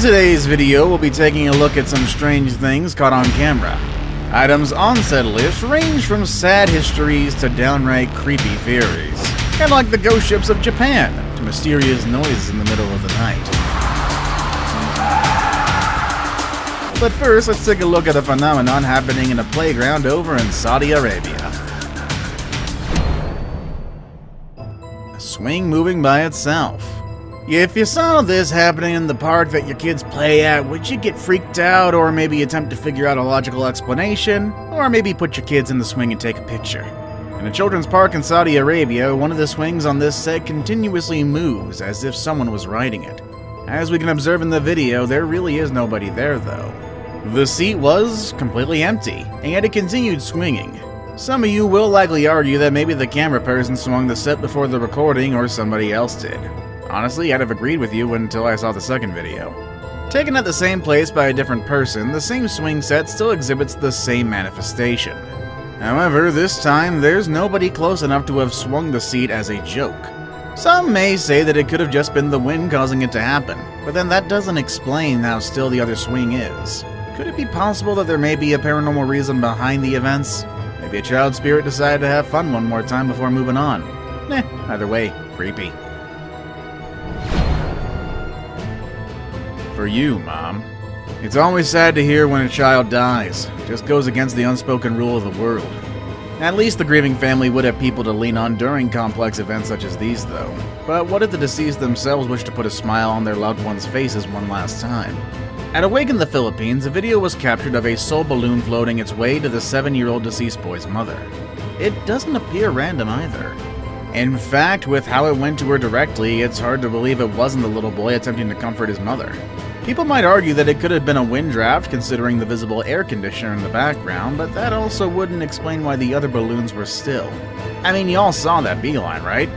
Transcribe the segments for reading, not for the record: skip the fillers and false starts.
today's video, we'll be taking a look at some strange things caught on camera. Items on said list range from sad histories to downright creepy theories, kind of like the ghost ships of Japan to mysterious noises in the middle of the night. But first, let's take a look at a phenomenon happening in a playground over in Saudi Arabia. A swing moving by itself. If you saw this happening in the park that your kids play at, would you get freaked out, or maybe attempt to figure out a logical explanation, or maybe put your kids in the swing and take a picture? In a children's park in Saudi Arabia, one of the swings on this set continuously moves as if someone was riding it. As we can observe in the video, there really is nobody there though. The seat was completely empty, and yet it continued swinging. Some of you will likely argue that maybe the camera person swung the set before the recording or somebody else did. Honestly, I'd have agreed with you until I saw the second video. Taken at the same place by a different person, the same swing set still exhibits the same manifestation. However, this time, there's nobody close enough to have swung the seat as a joke. Some may say that it could have just been the wind causing it to happen, but then that doesn't explain how still the other swing is. Could it be possible that there may be a paranormal reason behind the events? Maybe a child spirit decided to have fun one more time before moving on. Either way, creepy. For you, Mom. It's always sad to hear when a child dies. It just goes against the unspoken rule of the world. At least the grieving family would have people to lean on during complex events such as these, though. But what if the deceased themselves wish to put a smile on their loved ones' faces one last time? At a wake in the Philippines, a video was captured of a soul balloon floating its way to the 7-year-old deceased boy's mother. It doesn't appear random either. In fact, with how it went to her directly, it's hard to believe it wasn't the little boy attempting to comfort his mother. People might argue that it could have been a wind draft considering the visible air conditioner in the background, but that also wouldn't explain why the other balloons were still. I mean, y'all saw that beeline, right?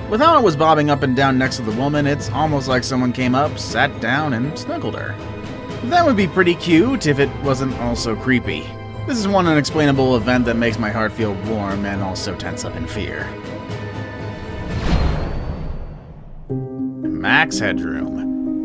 With how it was bobbing up and down next to the woman, it's almost like someone came up, sat down, and snuggled her. That would be pretty cute if it wasn't also creepy. This is one unexplainable event that makes my heart feel warm and also tense up in fear. Max Headroom.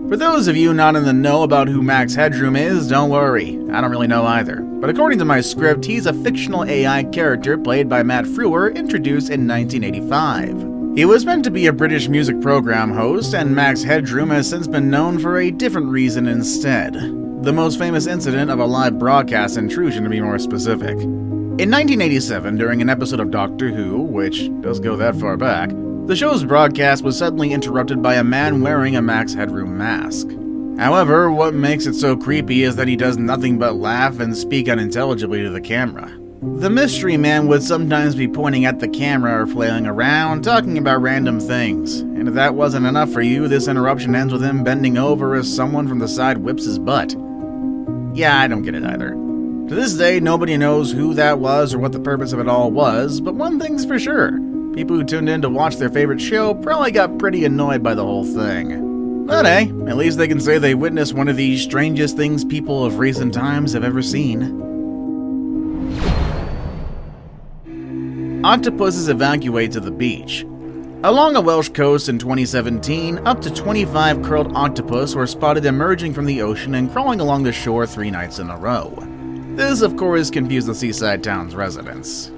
For those of you not in the know about who Max Headroom is, don't worry, I don't really know either. But according to my script, he's a fictional AI character played by Matt Frewer, introduced in 1985. He was meant to be a British music program host, and Max Headroom has since been known for a different reason instead. The most famous incident of a live broadcast intrusion, to be more specific. In 1987, during an episode of Doctor Who, which does go that far back, the show's broadcast was suddenly interrupted by a man wearing a Max Headroom mask. However, what makes it so creepy is that he does nothing but laugh and speak unintelligibly to the camera. The mystery man would sometimes be pointing at the camera or flailing around, talking about random things. And if that wasn't enough for you, this interruption ends with him bending over as someone from the side whips his butt. Yeah, I don't get it either. To this day, nobody knows who that was or what the purpose of it all was, but one thing's for sure. People who tuned in to watch their favorite show probably got pretty annoyed by the whole thing. But hey, at least they can say they witnessed one of the strangest things people of recent times have ever seen. Octopuses evacuate to the beach. Along a Welsh coast in 2017, up to 25 curled octopus were spotted emerging from the ocean and crawling along the shore 3 nights in a row. This, of course, confused the seaside town's residents.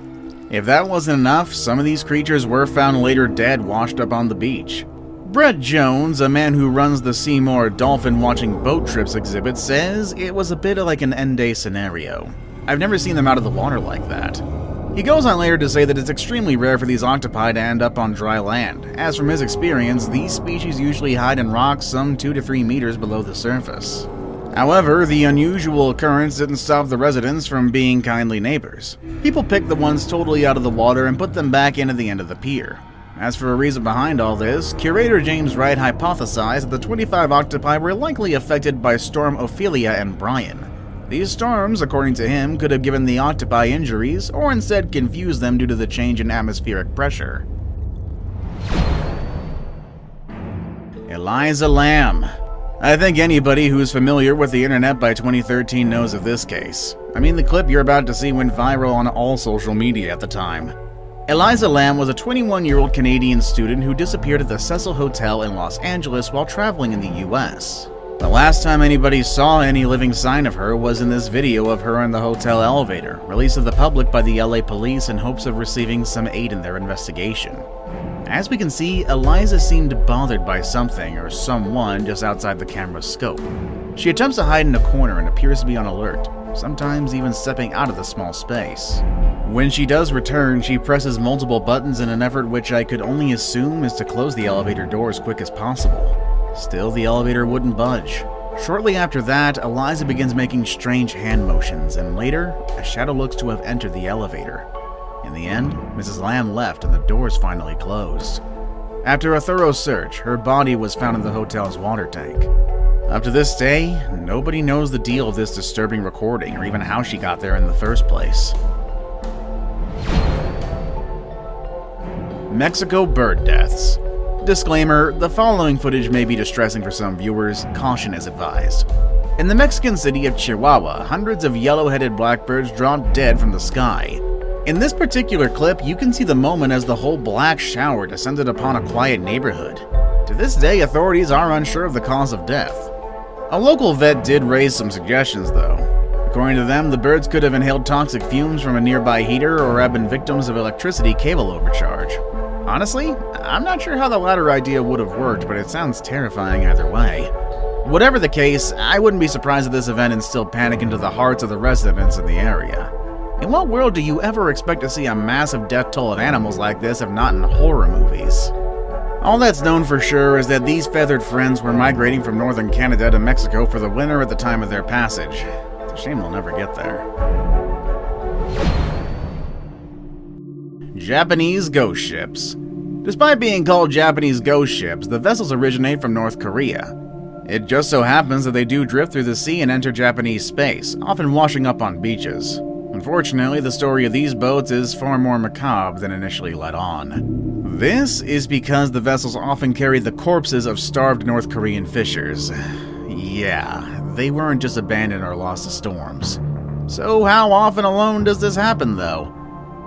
If that wasn't enough, some of these creatures were found later dead washed up on the beach. Brett Jones, a man who runs the Seymour Dolphin Watching Boat Trips exhibit, says it was a bit like an end-day scenario. I've never seen them out of the water like that. He goes on later to say that it's extremely rare for these octopi to end up on dry land, as from his experience, these species usually hide in rocks some 2 to 3 meters below the surface. However, the unusual occurrence didn't stop the residents from being kindly neighbors. People picked the ones totally out of the water and put them back in at the end of the pier. As for a reason behind all this, curator James Wright hypothesized that the 25 octopi were likely affected by Storm Ophelia and Brian. These storms, according to him, could have given the octopi injuries, or instead confused them due to the change in atmospheric pressure. Eliza Lamb. I think anybody who's familiar with the internet by 2013 knows of this case. I mean, the clip you're about to see went viral on all social media at the time. Eliza Lamb was a 21-year-old Canadian student who disappeared at the Cecil Hotel in Los Angeles while traveling in the US. The last time anybody saw any living sign of her was in this video of her in the hotel elevator, released to the public by the LA police in hopes of receiving some aid in their investigation. As we can see, Eliza seemed bothered by something or someone just outside the camera's scope. She attempts to hide in a corner and appears to be on alert, sometimes even stepping out of the small space. When she does return, she presses multiple buttons in an effort which I could only assume is to close the elevator door as quick as possible. Still, the elevator wouldn't budge. Shortly after that, Eliza begins making strange hand motions, and later, a shadow looks to have entered the elevator. In the end, Mrs. Lamb left and the doors finally closed. After a thorough search, her body was found in the hotel's water tank. Up to this day, nobody knows the deal of this disturbing recording or even how she got there in the first place. Mexico bird deaths. Disclaimer, the following footage may be distressing for some viewers, caution is advised. In the Mexican city of Chihuahua, hundreds of yellow-headed blackbirds dropped dead from the sky. In this particular clip, you can see the moment as the whole black shower descended upon a quiet neighborhood. To this day, authorities are unsure of the cause of death. A local vet did raise some suggestions, though. According to them, the birds could have inhaled toxic fumes from a nearby heater or have been victims of electricity cable overcharge. Honestly, I'm not sure how the latter idea would have worked, but it sounds terrifying either way. Whatever the case, I wouldn't be surprised if this event instilled panic into the hearts of the residents in the area. In what world do you ever expect to see a massive death toll of animals like this if not in horror movies? All that's known for sure is that these feathered friends were migrating from northern Canada to Mexico for the winter at the time of their passage. It's a shame they'll never get there. Japanese ghost ships. Despite being called Japanese ghost ships, the vessels originate from North Korea. It just so happens that they do drift through the sea and enter Japanese space, often washing up on beaches. Unfortunately, the story of these boats is far more macabre than initially let on. This is because the vessels often carry the corpses of starved North Korean fishers. Yeah, they weren't just abandoned or lost to storms. So how often alone does this happen, though?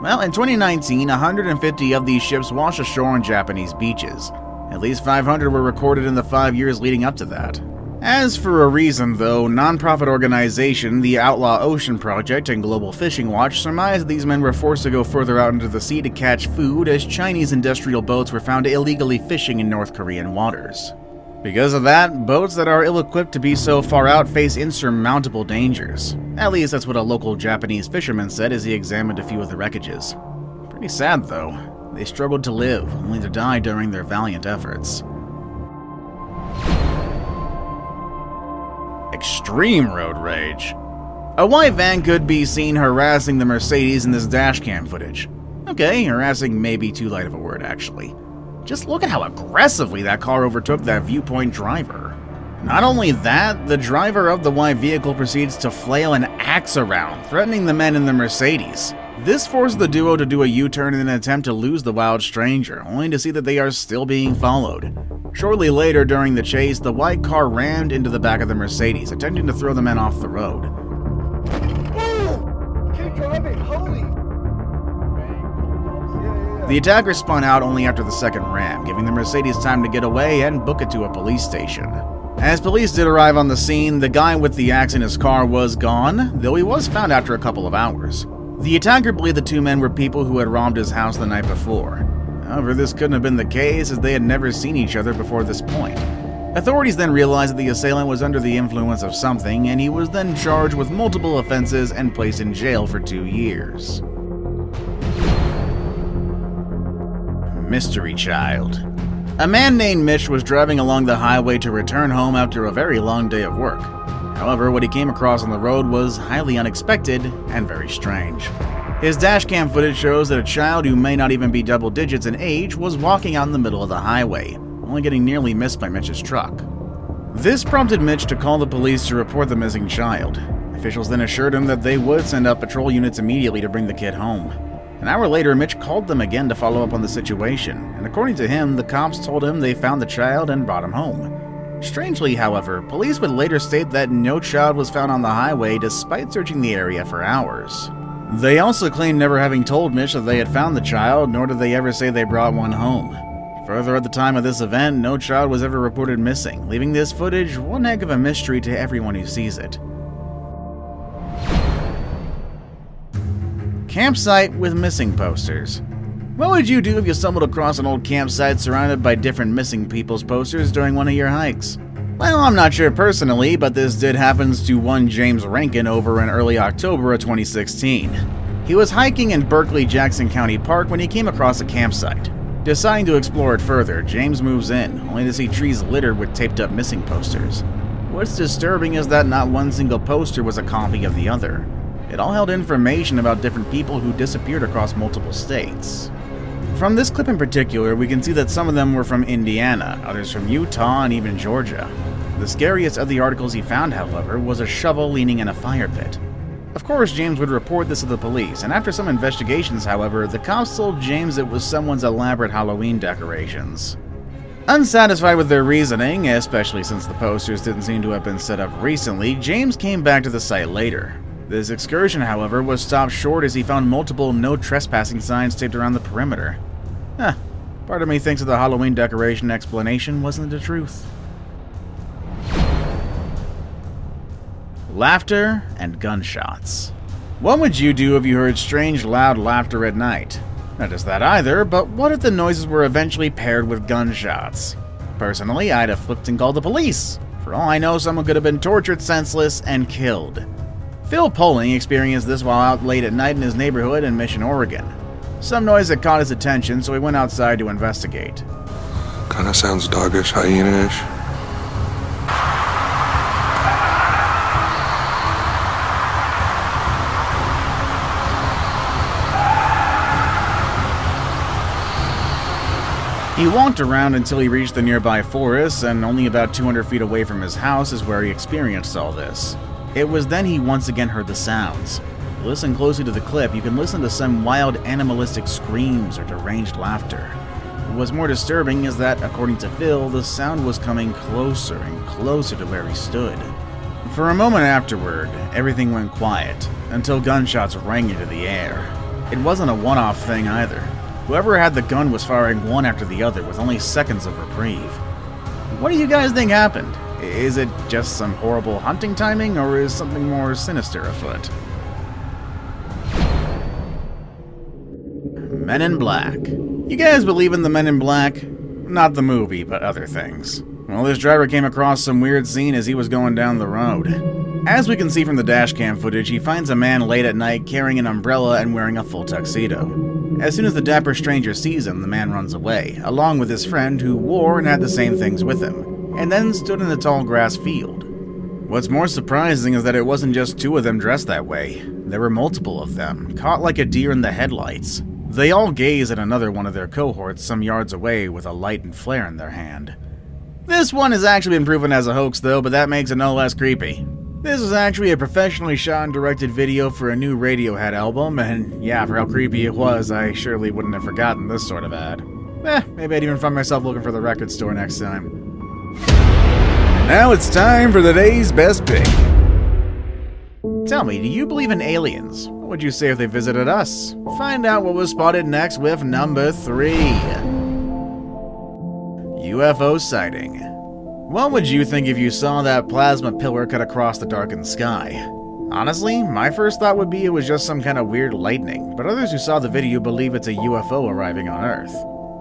Well, in 2019, 150 of these ships washed ashore on Japanese beaches. At least 500 were recorded in the 5 years leading up to that. As for a reason, though, non-profit organization the Outlaw Ocean Project and Global Fishing Watch surmised these men were forced to go further out into the sea to catch food as Chinese industrial boats were found illegally fishing in North Korean waters. Because of that, boats that are ill-equipped to be so far out face insurmountable dangers. At least that's what a local Japanese fisherman said as he examined a few of the wreckages. Pretty sad, though. They struggled to live, only to die during their valiant efforts. Extreme road rage. A white van could be seen harassing the Mercedes in this dashcam footage. Okay, harassing may be too light of a word, actually. Just look at how aggressively that car overtook that viewpoint driver. Not only that, the driver of the white vehicle proceeds to flail an axe around, threatening the men in the Mercedes. This forced the duo to do a U-turn in an attempt to lose the wild stranger, only to see that they are still being followed. Shortly later, during the chase, the white car rammed into the back of the Mercedes, attempting to throw the men off the road. Keep driving, holy! The attacker spun out only after the second ram, giving the Mercedes time to get away and book it to a police station. As police did arrive on the scene, the guy with the axe in his car was gone, though he was found after a couple of hours. The attacker believed the two men were people who had robbed his house the night before. However, this couldn't have been the case as they had never seen each other before this point. Authorities then realized that the assailant was under the influence of something, and he was then charged with multiple offenses and placed in jail for 2 years. Mystery child. A man named Mitch was driving along the highway to return home after a very long day of work. However, what he came across on the road was highly unexpected and very strange. His dashcam footage shows that a child who may not even be double digits in age was walking out in the middle of the highway, only getting nearly missed by Mitch's truck. This prompted Mitch to call the police to report the missing child. Officials then assured him that they would send out patrol units immediately to bring the kid home. An hour later, Mitch called them again to follow up on the situation, and according to him, the cops told him they found the child and brought him home. Strangely, however, police would later state that no child was found on the highway despite searching the area for hours. They also claimed never having told Mitch that they had found the child, nor did they ever say they brought one home. Further, at the time of this event, no child was ever reported missing, leaving this footage one heck of a mystery to everyone who sees it. Campsite with missing posters. What would you do if you stumbled across an old campsite surrounded by different missing people's posters during one of your hikes? Well, I'm not sure personally, but this did happen to one James Rankin over in early October of 2016. He was hiking in Berkeley-Jackson County Park when he came across a campsite. Deciding to explore it further, James moves in, only to see trees littered with taped-up missing posters. What's disturbing is that not one single poster was a copy of the other. It all held information about different people who disappeared across multiple states. From this clip in particular, we can see that some of them were from Indiana, others from Utah, and even Georgia. The scariest of the articles he found, however, was a shovel leaning in a fire pit. Of course, James would report this to the police, and after some investigations, however, the cops told James it was someone's elaborate Halloween decorations. Unsatisfied with their reasoning, especially since the posters didn't seem to have been set up recently, James came back to the site later. This excursion, however, was stopped short as he found multiple no trespassing signs taped around the perimeter. Part of me thinks that the Halloween decoration explanation wasn't the truth. Laughter and gunshots. What would you do if you heard strange, loud laughter at night? Not just that either, but what if the noises were eventually paired with gunshots? Personally, I'd have flipped and called the police. For all I know, someone could have been tortured senseless and killed. Phil Poling experienced this while out late at night in his neighborhood in Mission, Oregon. Some noise had caught his attention, so he went outside to investigate. Kinda sounds doggish, hyena-ish. He walked around until he reached the nearby forest, and only about 200 feet away from his house is where he experienced all this. It was then he once again heard the sounds. If you listen closely to the clip, you can listen to some wild animalistic screams or deranged laughter. What's more disturbing is that, according to Phil, the sound was coming closer and closer to where he stood. For a moment afterward, everything went quiet, until gunshots rang into the air. It wasn't a one-off thing either. Whoever had the gun was firing one after the other with only seconds of reprieve. What do you guys think happened? Is it just some horrible hunting timing, or is something more sinister afoot? Men in Black. You guys believe in the Men in Black? Not the movie, but other things. Well, this driver came across some weird scene as he was going down the road. As we can see from the dashcam footage, he finds a man late at night carrying an umbrella and wearing a full tuxedo. As soon as the dapper stranger sees him, the man runs away, along with his friend who wore and had the same things with him, and then stood in the tall grass field. What's more surprising is that it wasn't just two of them dressed that way. There were multiple of them, caught like a deer in the headlights. They all gaze at another one of their cohorts some yards away with a light and flare in their hand. This one has actually been proven as a hoax though, but that makes it no less creepy. This was actually a professionally shot and directed video for a new Radiohead album, and yeah, for how creepy it was, I surely wouldn't have forgotten this sort of ad. Maybe I'd even find myself looking for the record store next time. Now it's time for the day's best pick. Tell me, do you believe in aliens? What would you say if they visited us? Find out what was spotted next with number 3. UFO sighting. What would you think if you saw that plasma pillar cut across the darkened sky? Honestly, my first thought would be it was just some kind of weird lightning, but others who saw the video believe it's a UFO arriving on Earth.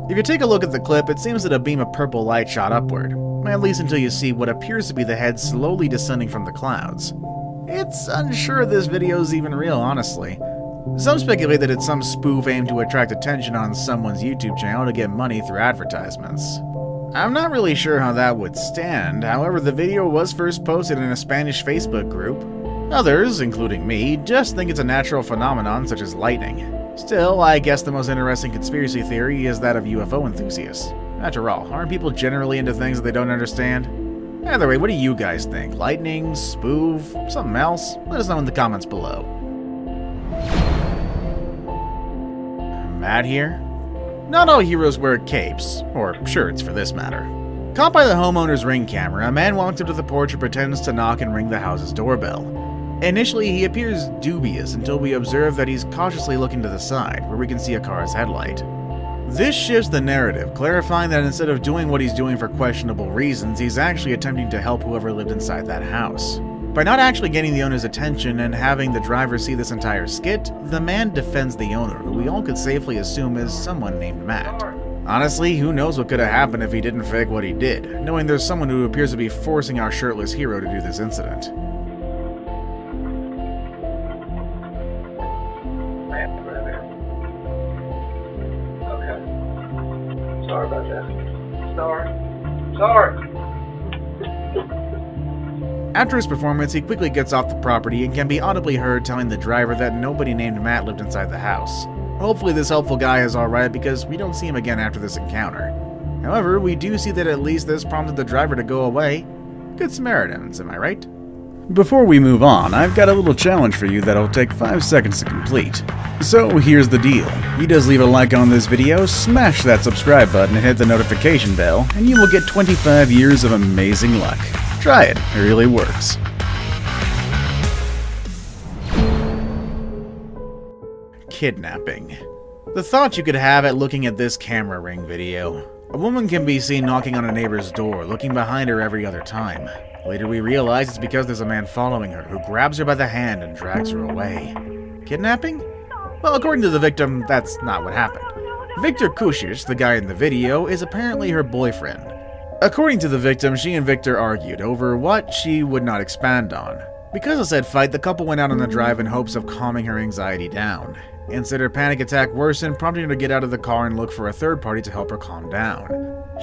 If you take a look at the clip, it seems that a beam of purple light shot upward, at least until you see what appears to be the head slowly descending from the clouds. It's unsure this video is even real, honestly. Some speculate that it's some spoof aimed to attract attention on someone's YouTube channel to get money through advertisements. I'm not really sure how that would stand, however the video was first posted in a Spanish Facebook group. Others, including me, just think it's a natural phenomenon such as lightning. Still, I guess the most interesting conspiracy theory is that of UFO enthusiasts. After all, aren't people generally into things that they don't understand? Either way, what do you guys think? Lightning, spoof, something else? Let us know in the comments below. Matt here. Not all heroes wear capes, or shirts for this matter. Caught by the homeowner's Ring camera, a man walks up to the porch and pretends to knock and ring the house's doorbell. Initially, he appears dubious until we observe that he's cautiously looking to the side, where we can see a car's headlight. This shifts the narrative, clarifying that instead of doing what he's doing for questionable reasons, he's actually attempting to help whoever lived inside that house. By not actually getting the owner's attention and having the driver see this entire skit, the man defends the owner, who we all could safely assume is someone named Matt. Honestly, who knows what could have happened if he didn't fake what he did, knowing there's someone who appears to be forcing our shirtless hero to do this incident. Sorry about that. Sorry. After his performance, he quickly gets off the property and can be audibly heard telling the driver that nobody named Matt lived inside the house. Hopefully this helpful guy is alright because we don't see him again after this encounter. However, we do see that at least this prompted the driver to go away. Good Samaritans, am I right? Before we move on, I've got a little challenge for you that'll take 5 seconds to complete. So here's the deal. You just leave a like on this video, smash that subscribe button and hit the notification bell, and you will get 25 years of amazing luck. Try it really works. Kidnapping. The thought you could have at looking at this camera ring video. A woman can be seen knocking on a neighbor's door, looking behind her every other time. Later we realize it's because there's a man following her who grabs her by the hand and drags her away. Kidnapping? Well, according to the victim, that's not what happened. Victor Kushish, the guy in the video, is apparently her boyfriend. According to the victim, she and Victor argued over what she would not expand on. Because of said fight, the couple went out on the drive in hopes of calming her anxiety down. Instead, her panic attack worsened, prompting her to get out of the car and look for a third party to help her calm down.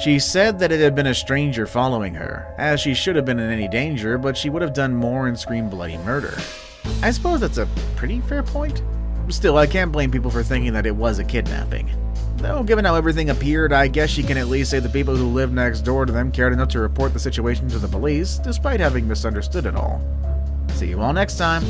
She said that it had been a stranger following her, as she should have been in any danger, but she would have done more and screamed bloody murder. I suppose that's a pretty fair point. Still, I can't blame people for thinking that it was a kidnapping. Though, given how everything appeared, I guess she can at least say the people who lived next door to them cared enough to report the situation to the police, despite having misunderstood it all. See you all next time.